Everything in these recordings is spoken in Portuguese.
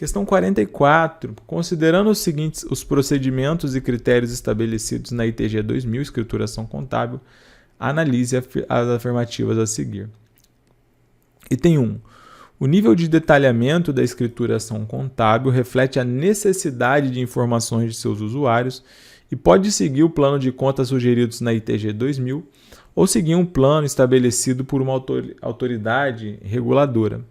Questão 44. Considerando os seguintes os procedimentos e critérios estabelecidos na ITG 2000, Escrituração Contábil, analise as afirmativas a seguir. Item 1. O nível de detalhamento da escrituração contábil reflete a necessidade de informações de seus usuários e pode seguir o plano de contas sugeridos na ITG 2000 ou seguir um plano estabelecido por uma autoridade reguladora.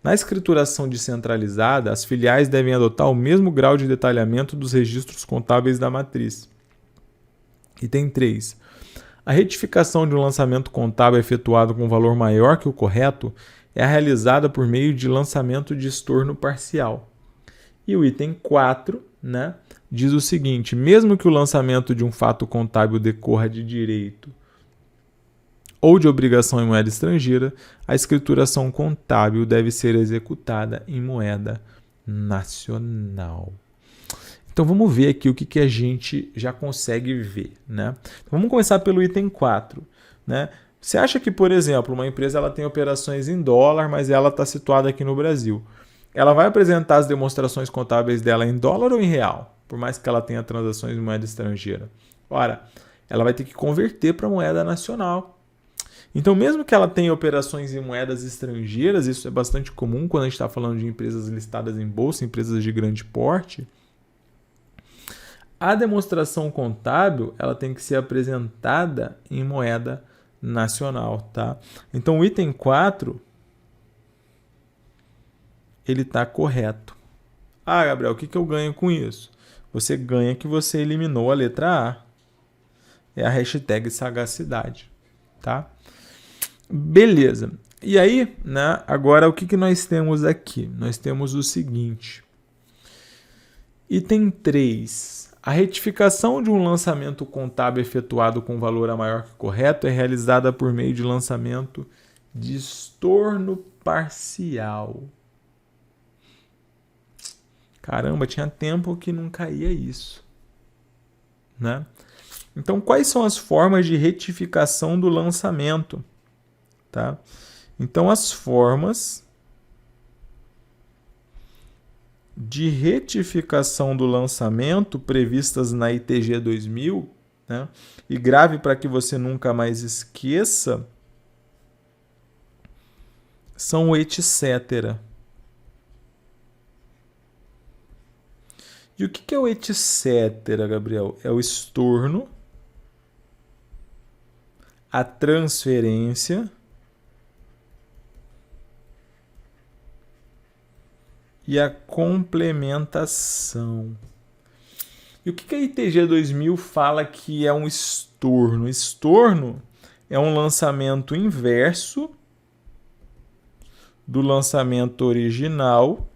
Na escrituração descentralizada, as filiais devem adotar o mesmo grau de detalhamento dos registros contábeis da matriz. Item 3. A retificação de um lançamento contábil efetuado com valor maior que o correto é realizada por meio de lançamento de estorno parcial. E o item 4, diz o seguinte: mesmo que o lançamento de um fato contábil decorra de direito ou de obrigação em moeda estrangeira, a escrituração contábil deve ser executada em moeda nacional. Então vamos ver aqui o que a gente já consegue ver. Então, vamos começar pelo item 4. Você acha que, por exemplo, uma empresa ela tem operações em dólar, mas ela está situada aqui no Brasil. Ela vai apresentar as demonstrações contábeis dela em dólar ou em real, por mais que ela tenha transações em moeda estrangeira? Ora, ela vai ter que converter para moeda nacional. Então, mesmo que ela tenha operações em moedas estrangeiras, isso é bastante comum quando a gente está falando de empresas listadas em bolsa, empresas de grande porte, a demonstração contábil ela tem que ser apresentada em moeda nacional. Então, o item 4 ele está correto. Ah, Gabriel, o que eu ganho com isso? Você ganha que você eliminou a letra A. É a hashtag sagacidade. Beleza. E aí, agora o que nós temos aqui? Nós temos o seguinte. Item 3. A retificação de um lançamento contábil efetuado com valor a maior que o correto é realizada por meio de lançamento de estorno parcial. Caramba, tinha tempo que não caía isso. Então, quais são as formas de retificação do lançamento? Então, as formas de retificação do lançamento previstas na ITG 2000, e grave para que você nunca mais esqueça, são o etc. E o que é o etc, Gabriel? É o estorno, a transferência e a complementação. E o que a ITG 2000 fala que é um estorno? Estorno é um lançamento inverso do lançamento original,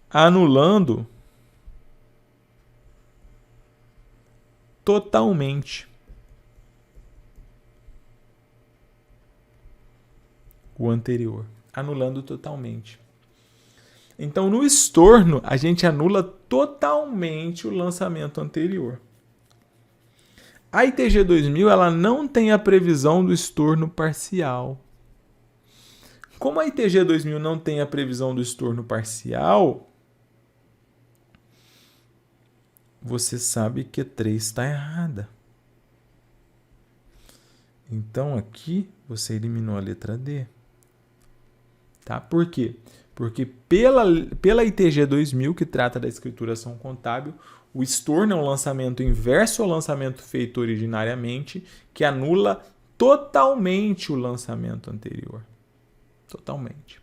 anulando totalmente o anterior. Anulando totalmente. Então, no estorno, a gente anula totalmente o lançamento anterior. A ITG 2000 ela não tem a previsão do estorno parcial. Como a ITG 2000 não tem a previsão do estorno parcial, você sabe que 3 está errada. Então, aqui, você eliminou a letra D. Por quê? Porque pela ITG 2000, que trata da escrituração contábil, o estorno é um lançamento inverso ao lançamento feito originariamente, que anula totalmente o lançamento anterior. Totalmente.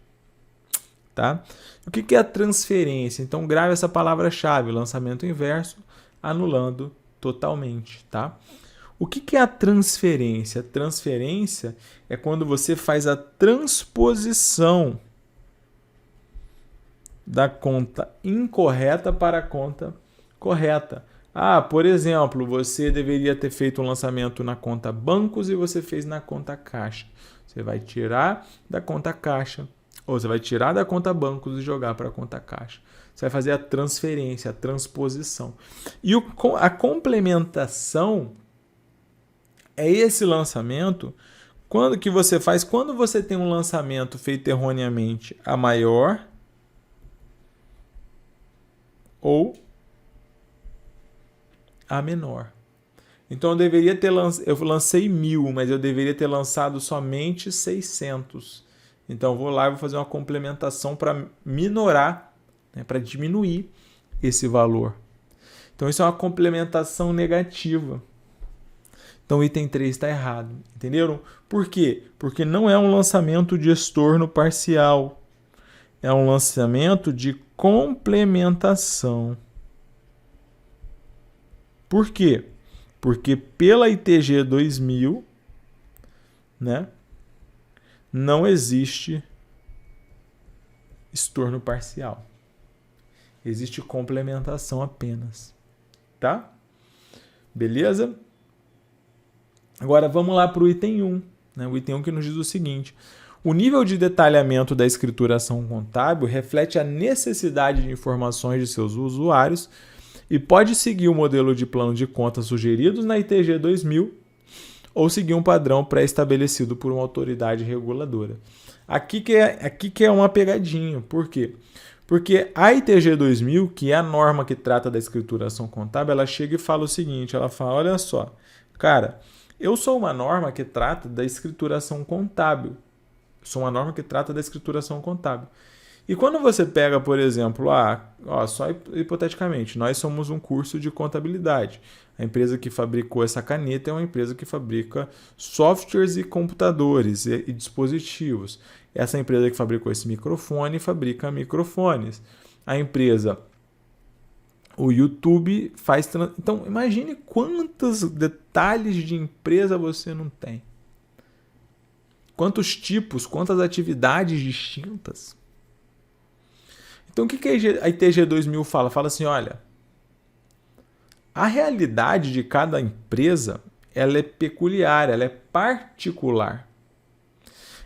O que é a transferência? Então, grave essa palavra-chave, lançamento inverso, anulando totalmente. O que é a transferência? A transferência é quando você faz a transposição da conta incorreta para a conta correta. Por exemplo, você deveria ter feito um lançamento na conta bancos e você fez na conta caixa. Você vai tirar da conta caixa, ou você vai tirar da conta bancos e jogar para a conta caixa. Você vai fazer a transferência, a transposição. E a complementação é esse lançamento Quando que você faz? Quando você tem um lançamento feito erroneamente a maior ou a menor. Então eu lancei 1.000, mas eu deveria ter lançado somente 600. Então eu vou lá e vou fazer uma complementação para minorar, né, para diminuir esse valor. Então isso é uma complementação negativa. Então o item 3 está errado, entenderam? Por quê? Porque não é um lançamento de estorno parcial, é um lançamento de complementação. Por quê? Porque pela ITG 2000, né, não existe estorno parcial. Existe complementação apenas, tá? Beleza? Agora vamos lá para o item 1, né? O item 1 que nos diz o seguinte: o nível de detalhamento da escrituração contábil reflete a necessidade de informações de seus usuários e pode seguir o modelo de plano de contas sugeridos na ITG 2000 ou seguir um padrão pré-estabelecido por uma autoridade reguladora. Aqui que é uma pegadinha. Por quê? Porque a ITG 2000, que é a norma que trata da escrituração contábil, ela chega e fala o seguinte, ela fala, olha só, cara, eu sou uma norma que trata da escrituração contábil. Sou uma norma que trata da escrituração contábil. E quando você pega, por exemplo, só hipoteticamente, nós somos um curso de contabilidade. A empresa que fabricou essa caneta é uma empresa que fabrica softwares e computadores e dispositivos. Essa empresa que fabricou esse microfone fabrica microfones. A empresa, o YouTube faz... Então, imagine quantos detalhes de empresa você não tem. Quantos tipos, quantas atividades distintas. Então, o que a ITG 2000 fala? Fala assim, olha, a realidade de cada empresa, ela é peculiar, ela é particular.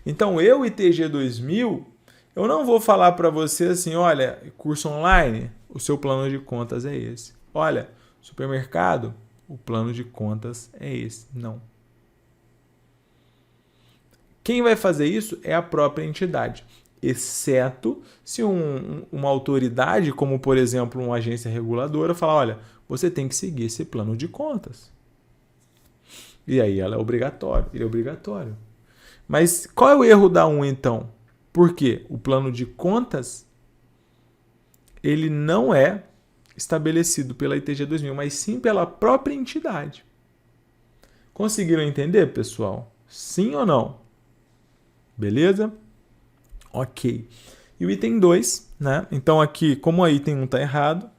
Então, eu, ITG 2000, eu não vou falar para você assim, olha, curso online, o seu plano de contas é esse. Olha, supermercado, o plano de contas é esse. Não. Quem vai fazer isso é a própria entidade. Exceto se uma autoridade, como por exemplo uma agência reguladora, falar, olha, você tem que seguir esse plano de contas. E aí ele é obrigatório. Mas qual é o erro da 1 então? Por quê? O plano de contas ele não é estabelecido pela ITG 2000, mas sim pela própria entidade. Conseguiram entender, pessoal? Sim ou não? Beleza? Ok. E o item 2, né? Então aqui, como o item 1 está errado,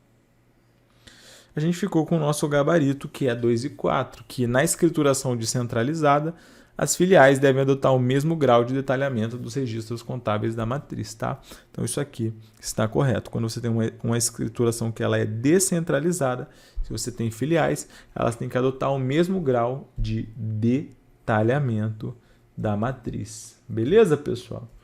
a gente ficou com o nosso gabarito, que é 2 e 4, que na escrituração descentralizada, as filiais devem adotar o mesmo grau de detalhamento dos registros contábeis da matriz, tá? Então isso aqui está correto. Quando você tem uma escrituração que ela é descentralizada, se você tem filiais, elas têm que adotar o mesmo grau de detalhamento da matriz. Beleza, pessoal?